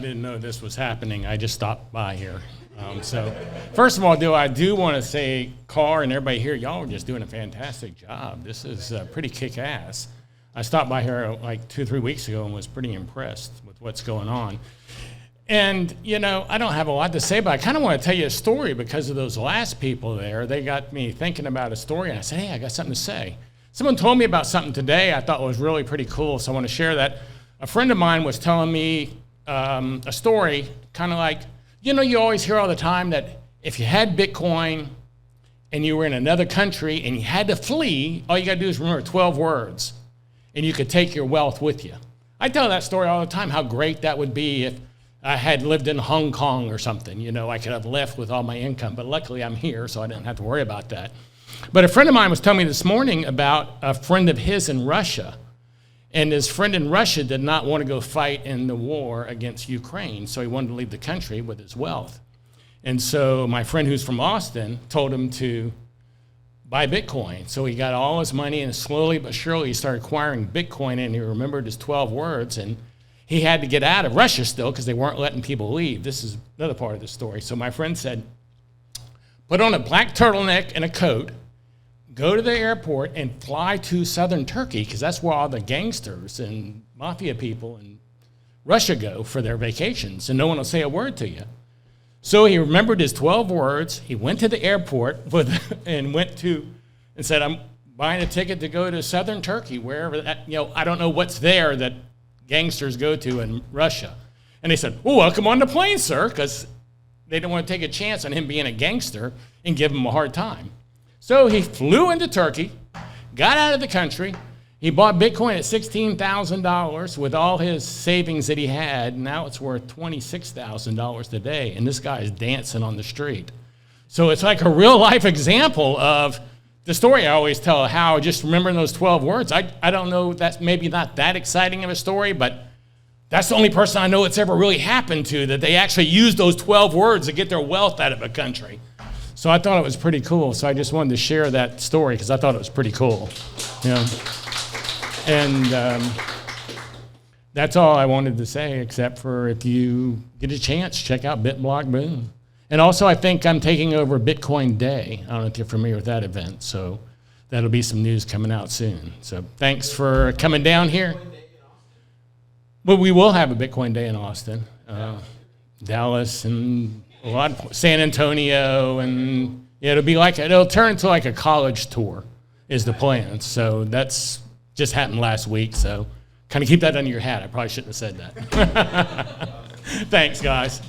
didn't know this was happening. I just stopped by here. So first of all, I do want to say, Carr and everybody here, y'all are just doing a fantastic job. This is pretty kick-ass. I stopped by here like 2-3 weeks ago and was pretty impressed with what's going on. And, you know, I don't have a lot to say, but I kind of want to tell you a story because of those last people there. They got me thinking about a story, and I said, hey, I got something to say. Someone told me about something today I thought was really pretty cool, so I want to share that. A friend of mine was telling me a story, kind of like, you know, you always hear all the time that if you had Bitcoin and you were in another country and you had to flee, all you got to do is remember 12 words, and you could take your wealth with you. I tell that story all the time, how great that would be if I had lived in Hong Kong or something. You know, I could have left with all my income, but luckily I'm here, so I didn't have to worry about that. But a friend of mine was telling me this morning about a friend of his in Russia. And his friend in Russia did not want to go fight in the war against Ukraine, so he wanted to leave the country with his wealth. And so my friend who's from Austin told him to buy Bitcoin. So he got all his money, and slowly but surely he started acquiring Bitcoin, and he remembered his 12 words, and he had to get out of Russia still because they weren't letting people leave. This is another part of the story. So my friend said, put on a black turtleneck and a coat, go to the airport and fly to southern Turkey, because that's where all the gangsters and mafia people in Russia go for their vacations, and no one will say a word to you. So he remembered his 12 words. He went to the airport and said, I'm buying a ticket to go to southern Turkey, wherever that, you know, I don't know what's there that gangsters go to in Russia. And they said, well, welcome on the plane, sir, because they didn't want to take a chance on him being a gangster and give him a hard time. So he flew into Turkey, got out of the country. He bought Bitcoin at $16,000 with all his savings that he had. Now it's worth $26,000 today, and this guy is dancing on the street. So it's like a real-life example of the story I always tell, how just remembering those 12 words. I don't know, that's maybe not that exciting of a story, but that's the only person I know it's ever really happened to, that they actually used those 12 words to get their wealth out of a country. So I thought it was pretty cool. So I just wanted to share that story because I thought it was pretty cool. You know? And that's all I wanted to say, except for if you get a chance, check out BitBlock Boom. And also, I think I'm taking over Bitcoin Day. I don't know if you're familiar with that event. So that'll be some news coming out soon. So thanks for coming down here. Well, we will have a Bitcoin Day in Austin, Dallas, and a lot of San Antonio, and yeah, it'll turn into like a college tour is the plan. So that's just happened last week. So kind of keep that under your hat. I probably shouldn't have said that. Thanks, guys.